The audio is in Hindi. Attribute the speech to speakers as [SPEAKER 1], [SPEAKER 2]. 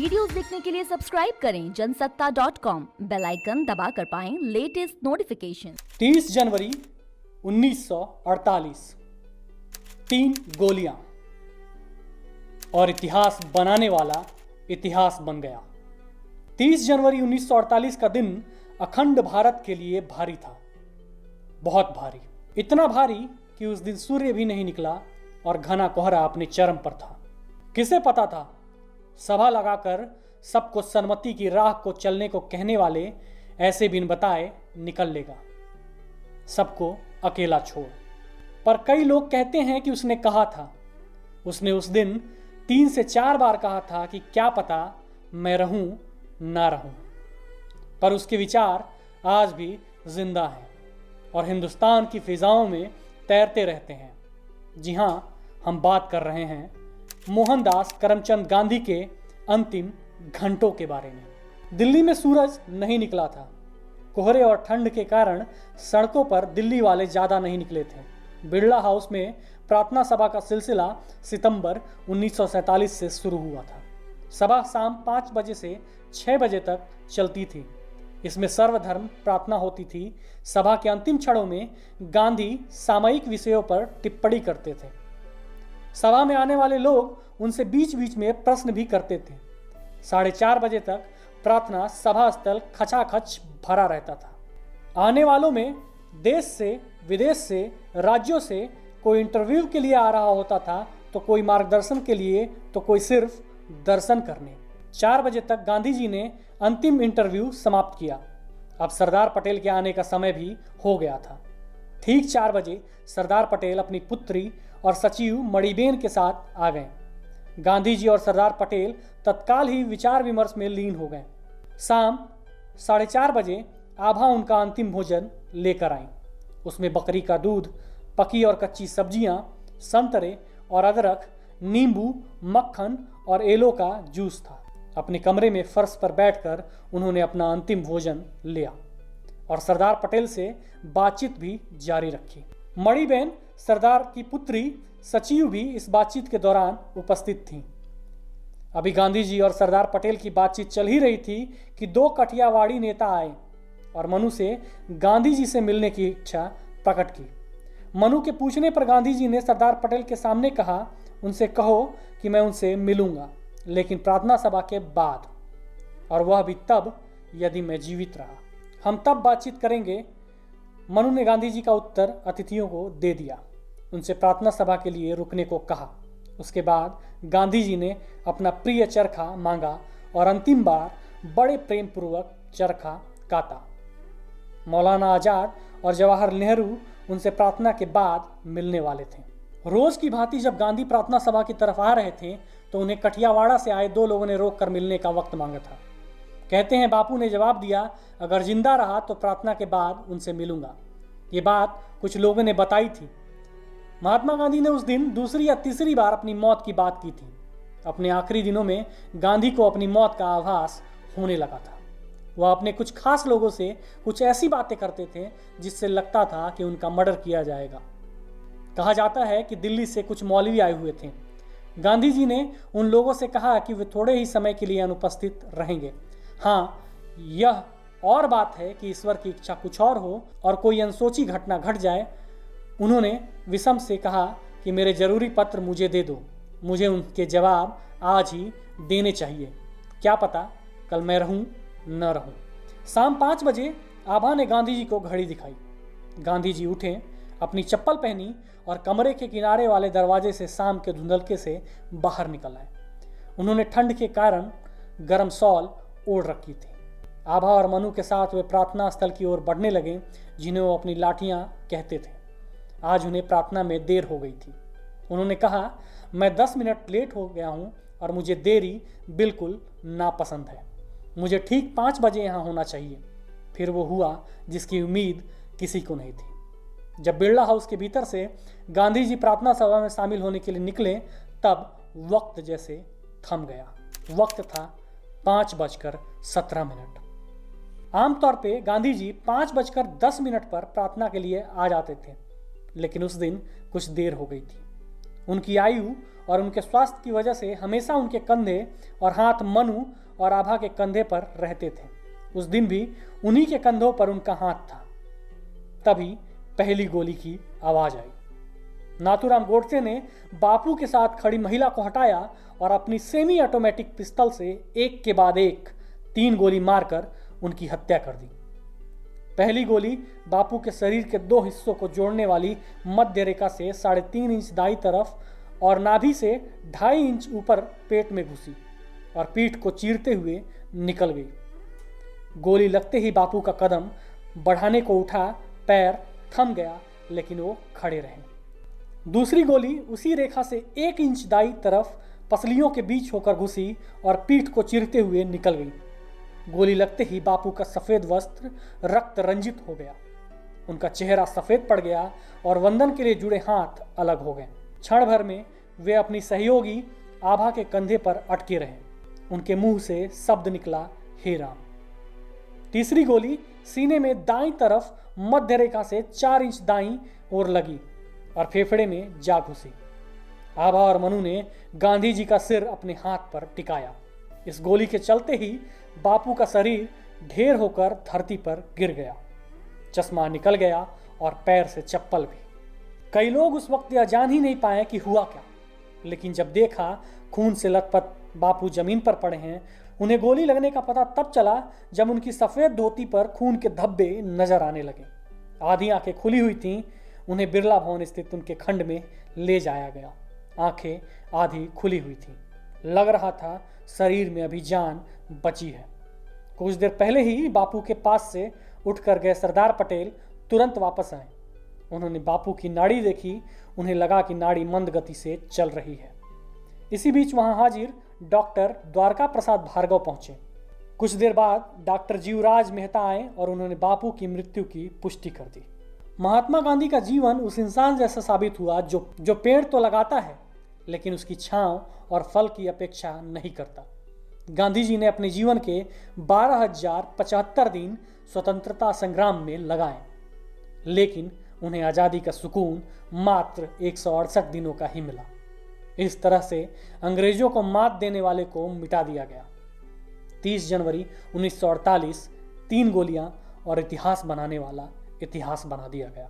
[SPEAKER 1] वीडियोस देखने के लिए सब्सक्राइब करें जनसत्ता.com, बेल आइकन दबाकर पाएं लेटेस्ट नोटिफिकेशन।
[SPEAKER 2] 30 जनवरी 1948, 3 गोलियां और इतिहास बनाने वाला इतिहास बन गया। 30 जनवरी 1948 का दिन अखंड भारत के लिए भारी था, बहुत भारी, इतना भारी कि उस दिन सूर्य भी नहीं निकला और घना कोहरा अपने चरम पर था। किसे पता था सभा लगाकर सबको सन्मति की राह को चलने को कहने वाले ऐसे बिन बताए निकल लेगा, सबको अकेला छोड़। पर कई लोग कहते हैं कि उसने कहा था, उसने उस दिन 3 से 4 बार कहा था कि क्या पता मैं रहूं ना रहूं। पर उसके विचार आज भी जिंदा हैं और हिंदुस्तान की फिजाओं में तैरते रहते हैं। जी हां, हम बात कर रहे हैं मोहनदास करमचंद गांधी के अंतिम घंटों के बारे में। दिल्ली में सूरज नहीं निकला था। कोहरे और ठंड के कारण सड़कों पर दिल्ली वाले ज़्यादा नहीं निकले थे। बिरला हाउस में प्रार्थना सभा का सिलसिला सितंबर 1947 से शुरू हुआ था। सभा शाम 5 बजे से 6 बजे तक चलती थी। इसमें सर्वधर्म प्रार्थना होती थी। सभा के अंतिम क्षणों में गांधी सामयिक विषयों पर टिप्पणी करते थे। सभा में आने वाले लोग उनसे बीच बीच में प्रश्न भी करते थे। 4:30 बजे तक प्रार्थना सभा स्थल खचाखच भरा रहता था। आने वालों में देश से, विदेश से, राज्यों से कोई इंटरव्यू के लिए आ रहा होता था, तो कोई मार्गदर्शन के लिए, तो कोई सिर्फ दर्शन करने। 4 बजे तक गांधी जी ने अंतिम इंटरव्यू समाप्त किया। अब सरदार पटेल के आने का समय भी हो गया था। ठीक 4 बजे सरदार पटेल अपनी पुत्री और सचिव मणिबेन के साथ आ गए। गांधी जी और सरदार पटेल तत्काल ही विचार विमर्श में लीन हो गए। शाम 4:30 बजे आभा उनका अंतिम भोजन लेकर आई। उसमें बकरी का दूध, पकी और कच्ची सब्जियां, संतरे और अदरक, नींबू, मक्खन और एलो का जूस था। अपने कमरे में फर्श पर बैठकर उन्होंने अपना अंतिम भोजन लिया और सरदार पटेल से बातचीत भी जारी रखी। मणिबेन, सरदार की पुत्री सचिव भी इस बातचीत के दौरान उपस्थित थीं। अभी गांधी जी और सरदार पटेल की बातचीत चल ही रही थी कि 2 कठियावाड़ी नेता आए और मनु से गांधी जी से मिलने की इच्छा प्रकट की। मनु के पूछने पर गांधी जी ने सरदार पटेल के सामने कहा, उनसे कहो कि मैं उनसे मिलूंगा, लेकिन प्रार्थना सभा के बाद, और वह भी तब यदि मैं जीवित रहा। हम तब बातचीत करेंगे। मनु ने गांधी जी का उत्तर अतिथियों को दे दिया। उनसे प्रार्थना सभा के लिए रुकने को कहा। उसके बाद गांधी जी ने अपना प्रिय चरखा मांगा और अंतिम बार बड़े प्रेम पूर्वक चरखा काटा। मौलाना आजाद और जवाहर नेहरू उनसे प्रार्थना के बाद मिलने वाले थे। रोज की भांति जब गांधी प्रार्थना सभा की तरफ आ रहे थे तो उन्हें कठियावाड़ा से आए 2 लोगों ने रोक कर मिलने का वक्त मांगा था। कहते हैं बापू ने जवाब दिया, अगर जिंदा रहा तो प्रार्थना के बाद उनसे मिलूंगा। ये बात कुछ लोगों ने बताई थी। महात्मा गांधी ने उस दिन दूसरी या तीसरी बार अपनी मौत की बात की थी। अपने आखिरी दिनों में गांधी को अपनी मौत का आभास होने लगा था। वह अपने कुछ खास लोगों से कुछ ऐसी बातें करते थे जिससे लगता था कि उनका मर्डर किया जाएगा। कहा जाता है कि दिल्ली से कुछ मौलवी आए हुए थे। गांधी जी ने उन लोगों से कहा कि वे थोड़े ही समय के लिए अनुपस्थित रहेंगे। हाँ, यह और बात है कि ईश्वर की इच्छा कुछ और हो और कोई अनसोची घटना घट जाए। उन्होंने विषम से कहा कि मेरे जरूरी पत्र मुझे दे दो, मुझे उनके जवाब आज ही देने चाहिए, क्या पता कल मैं रहूं न रहूं। शाम 5 बजे आभा ने गांधी जी को घड़ी दिखाई। गांधी जी उठे, अपनी चप्पल पहनी और कमरे के किनारे वाले दरवाजे से शाम के धुंधलके से बाहर निकल आए। उन्होंने ठंड के कारण गर्म शॉल ओढ़ रखी थी। आभा और मनु के साथ वे प्रार्थना स्थल की ओर बढ़ने लगे, जिन्हें वो अपनी लाठियां कहते थे। आज उन्हें प्रार्थना में देर हो गई थी। उन्होंने कहा, मैं 10 मिनट लेट हो गया हूं और मुझे देरी बिल्कुल नापसंद है। मुझे ठीक 5 बजे यहाँ होना चाहिए। फिर वो हुआ जिसकी उम्मीद किसी को नहीं थी। जब बिरला हाउस के भीतर से गांधी जी प्रार्थना सभा में शामिल होने के लिए निकले, तब वक्त जैसे थम गया। वक्त था 5:17। आमतौर पे गांधी जी 5:10 पर प्रार्थना के लिए आ जाते थे, लेकिन उस दिन कुछ देर हो गई थी। उनकी आयु और उनके स्वास्थ्य की वजह से हमेशा उनके कंधे और हाथ मनु और आभा के कंधे पर रहते थे। उस दिन भी उन्हीं के कंधों पर उनका हाथ था। तभी पहली गोली की आवाज आई। नाथूराम गोडसे ने बापू के साथ खड़ी महिला को हटाया और अपनी सेमी ऑटोमेटिक पिस्तौल से एक के बाद एक 3 गोली मारकर उनकी हत्या कर दी। पहली गोली बापू के शरीर के 2 हिस्सों को जोड़ने वाली मध्य रेखा से 3.5 इंच दाईं तरफ और नाभि से 2.5 इंच ऊपर पेट में घुसी और पीठ को चीरते हुए निकल गई। गोली लगते ही बापू का कदम बढ़ाने को उठा, पैर थम गया, लेकिन वो खड़े रहे। दूसरी गोली उसी रेखा से 1 इंच दाईं तरफ पसलियों के बीच होकर घुसी और पीठ को चीरते हुए निकल गई। गोली लगते ही बापू का सफेद वस्त्र रक्त रंजित हो गया, उनका चेहरा सफेद पड़ गया और वंदन के लिए जुड़े हाथ अलग हो गए। क्षण भर में वे अपनी सहयोगी आभा के कंधे पर अटके रहे। उनके मुंह से शब्द निकला, हे राम। तीसरी गोली सीने में दाईं तरफ मध्य रेखा से 4 इंच दाईं ओर लगी और फेफड़े में जा घुसी। आभा और मनु ने गांधी जी का सिर अपने हाथ पर टिकाया। इस गोली के चलते ही बापू का शरीर ढेर होकर धरती पर गिर गया। चश्मा निकल गया और पैर से चप्पल भी। कई लोग उस वक्त यह जान ही नहीं पाए कि हुआ क्या, लेकिन जब देखा खून से लथपथ बापू जमीन पर पड़े हैं, उन्हें गोली लगने का पता तब चला जब उनकी सफेद धोती पर खून के धब्बे नजर आने लगे। आधी आंखें खुली हुई थीं। उन्हें बिरला भवन स्थित उनके खंड में ले जाया गया। आंखें आधी खुली हुई थीं। लग रहा था शरीर में अभी जान बची है। कुछ देर पहले ही बापू के पास से उठकर गए सरदार पटेल तुरंत वापस आए। उन्होंने बापू की नाड़ी देखी। उन्हें लगा कि नाड़ी मंद गति से चल रही है। इसी बीच वहां हाजिर डॉक्टर द्वारका प्रसाद भार्गव पहुंचे। कुछ देर बाद डॉक्टर जीवराज मेहता आए और उन्होंने बापू की मृत्यु की पुष्टि कर दी। महात्मा गांधी का जीवन उस इंसान जैसा साबित हुआ जो पेड़ तो लगाता है लेकिन उसकी छांव और फल की अपेक्षा नहीं करता। गांधी जी ने अपने जीवन के 12,075 दिन स्वतंत्रता संग्राम में लगाए, लेकिन उन्हें आज़ादी का सुकून मात्र 168 दिनों का ही मिला। इस तरह से अंग्रेजों को मात देने वाले को मिटा दिया गया। 30 जनवरी 1948 3 गोलियां और इतिहास बनाने वाला इतिहास बना दिया गया।